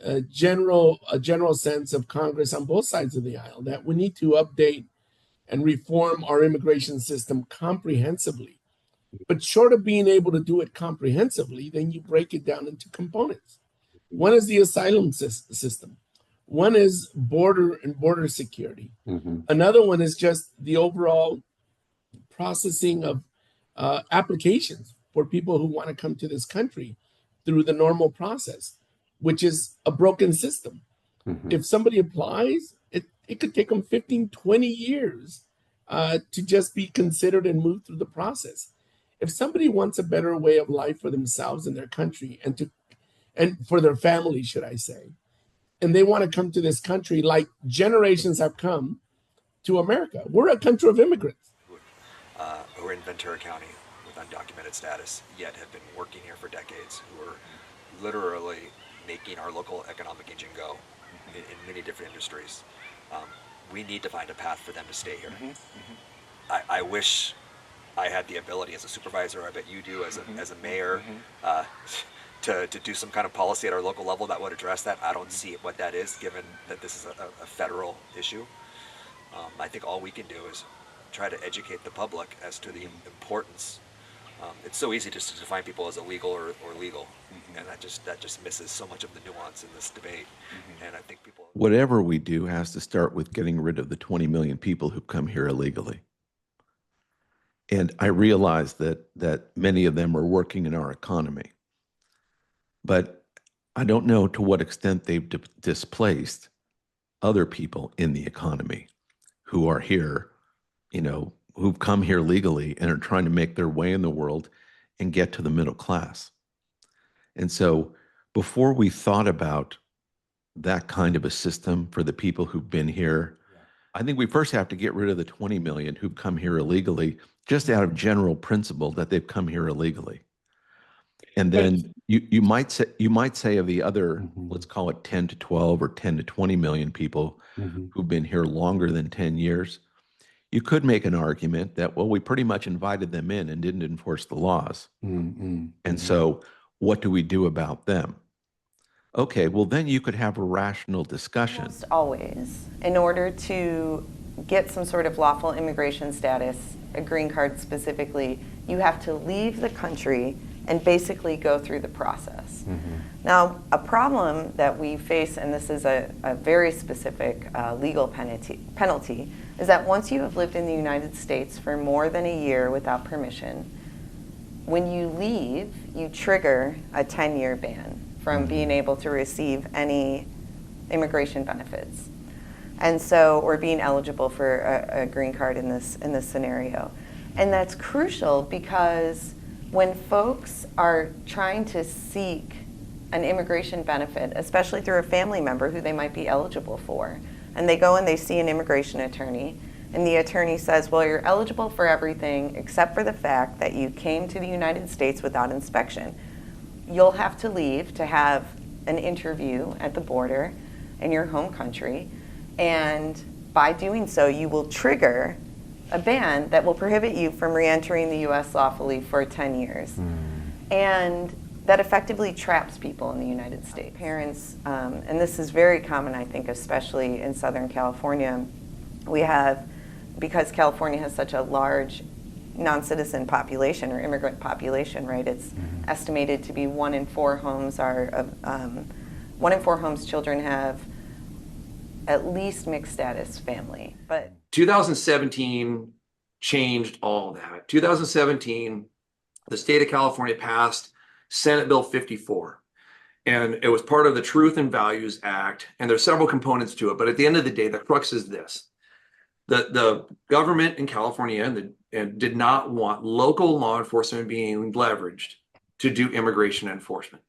a general sense of Congress on both sides of the aisle that we need to update and reform our immigration system comprehensively. But short of being able to do it comprehensively, then you break it down into components. One is the asylum system. One is border security. Another one is just the overall processing of applications for people who want to come to this country through the normal process, which is a broken system. If somebody applies, it could take them 15, 20 years to just be considered and move through the process. If somebody wants a better way of life for themselves and their country and for their family, should I say, and they want to come to this country like generations have come to America. We're a country of immigrants. Who are in Ventura County with undocumented status, yet have been working here for decades, who are literally making our local economic engine go in many different industries. We need to find a path for them to stay here. I wish I had the ability as a supervisor, I bet you do as a mayor, to do some kind of policy at our local level that would address that. I don't see what that is, given that this is a federal issue. I think all we can do is try to educate the public as to the importance. It's so easy just to define people as illegal or legal, and that just misses so much of the nuance in this debate. And I think people, whatever we do has to start with getting rid of the 20 million people who come here illegally. And I realize that many of them are working in our economy, but I don't know to what extent they've displaced other people in the economy who are here, who've come here legally and are trying to make their way in the world and get to the middle class. And so before we thought about that kind of a system for the people who've been here, I think we first have to get rid of the 20 million who've come here illegally, just out of general principle that they've come here illegally. And then you might say of the other, let's call it 10 to 12 or 10 to 20 million people who've been here longer than 10 years, you could make an argument that, well, we pretty much invited them in and didn't enforce the laws. And so what do we do about them? Okay, well, then you could have a rational discussion. Almost always, in order to get some sort of lawful immigration status, a green card specifically, you have to leave the country and basically go through the process. Now, a problem that we face, and this is a very specific legal penalty, is that once you have lived in the United States for more than a year without permission, when you leave, you trigger a 10-year ban from being able to receive any immigration benefits. And so, or being eligible for a green card in this scenario. And that's crucial because when folks are trying to seek an immigration benefit, especially through a family member who they might be eligible for, and they go and they see an immigration attorney, and the attorney says, well, you're eligible for everything except for the fact that you came to the United States without inspection. You'll have to leave to have an interview at the border in your home country, and by doing so, you will trigger a ban that will prohibit you from re-entering the U.S. lawfully for 10 years. And that effectively traps people in the United States. Parents, and this is very common, I think, especially in Southern California, we have, because California has such a large non-citizen population or immigrant population, right? It's estimated to be 1 in 4 homes children have at least mixed status family. But 2017 changed all that. 2017, the state of California passed Senate Bill 54. And it was part of the Truth and Values Act. And there's several components to it. But at the end of the day, the crux is this. The government in California did not want local law enforcement being leveraged to do immigration enforcement.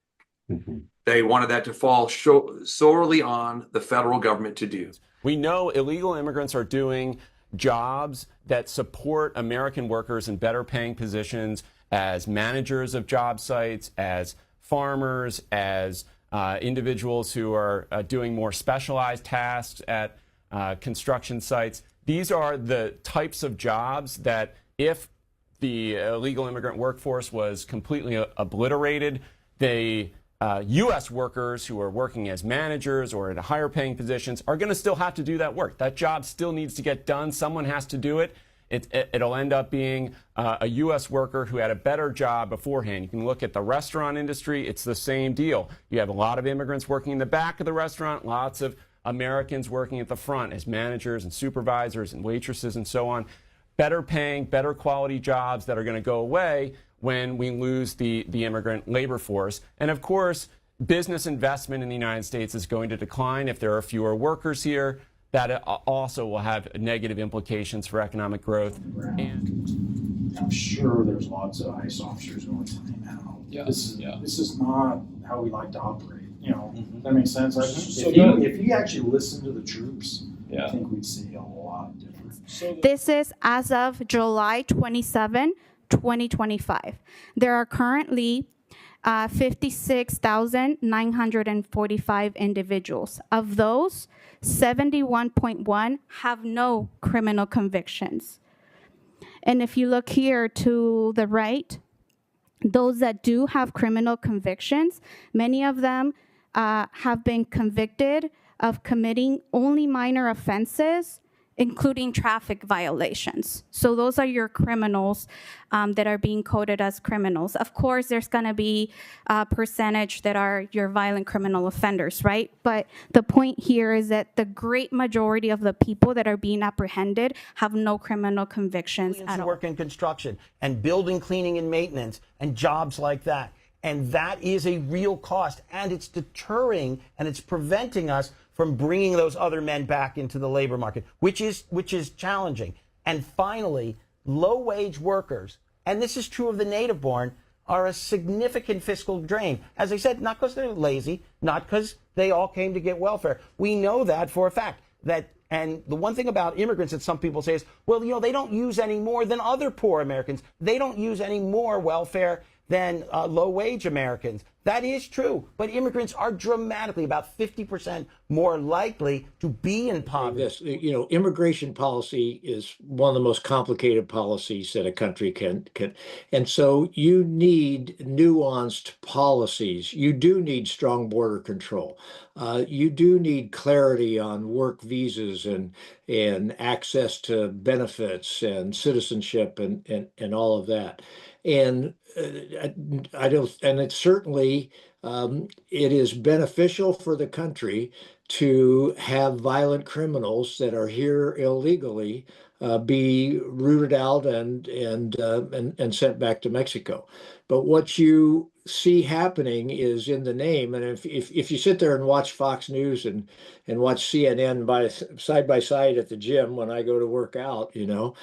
They wanted that to fall solely on the federal government to do. We know illegal immigrants are doing jobs that support American workers in better paying positions as managers of job sites, as farmers, as individuals who are doing more specialized tasks at construction sites. These are the types of jobs that if the illegal immigrant workforce was completely obliterated, they U.S. workers who are working as managers or at higher paying positions are going to still have to do that work. That job still needs to get done. Someone has to do it. It'll end up being a U.S. worker who had a better job beforehand. You can look at the restaurant industry. It's the same deal. You have a lot of immigrants working in the back of the restaurant, lots of Americans working at the front as managers and supervisors and waitresses and so on. Better paying, better quality jobs that are going to go away when we lose the immigrant labor force. And of course, business investment in the United States is going to decline if there are fewer workers here. That also will have negative implications for economic growth. And I'm sure there's lots of ICE officers going, time out. This is not how we like to operate. You know, that makes sense. If you actually listen to the troops, I think we'd see a lot different. This is as of July 27, 2025. There are currently 56,945 individuals. Of those, 71.1 have no criminal convictions. And if you look here to the right, those that do have criminal convictions, many of them have been convicted of committing only minor offenses, including traffic violations. So those are your criminals that are being coded as criminals. Of course, there's gonna be a percentage that are your violent criminal offenders, right? But the point here is that the great majority of the people that are being apprehended have no criminal convictions at all. Work in construction and building, cleaning, and maintenance and jobs like that. And that is a real cost, and it's deterring and it's preventing us from bringing those other men back into the labor market, which is challenging. And finally, low-wage workers, and this is true of the native-born, are a significant fiscal drain. As I said, not because they're lazy, not because they all came to get welfare. We know that for a fact. And the one thing about immigrants that some people say is, well, you know, they don't use any more than other poor Americans. They don't use any more welfare than low-wage Americans. That is true, but immigrants are dramatically, about 50% more likely to be in poverty. You know, immigration policy is one of the most complicated policies that a country can. And so you need nuanced policies. You do need strong border control. You do need clarity on work visas and access to benefits and citizenship and all of that. And I don't, and it's certainly, it is beneficial for the country to have violent criminals that are here illegally be rooted out and sent back to Mexico. But what you see happening is in the name, and if you sit there and watch Fox News and watch CNN side by side at the gym when I go to work out, you know,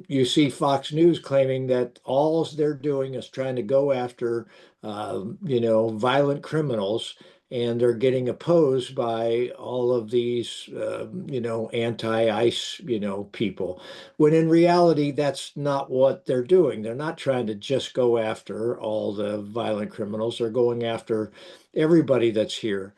you see Fox News claiming that all they're doing is trying to go after, you know, violent criminals, and they're getting opposed by all of these, you know, anti-ICE, you know, people. When in reality, that's not what they're doing. They're not trying to just go after all the violent criminals. They're going after everybody that's here.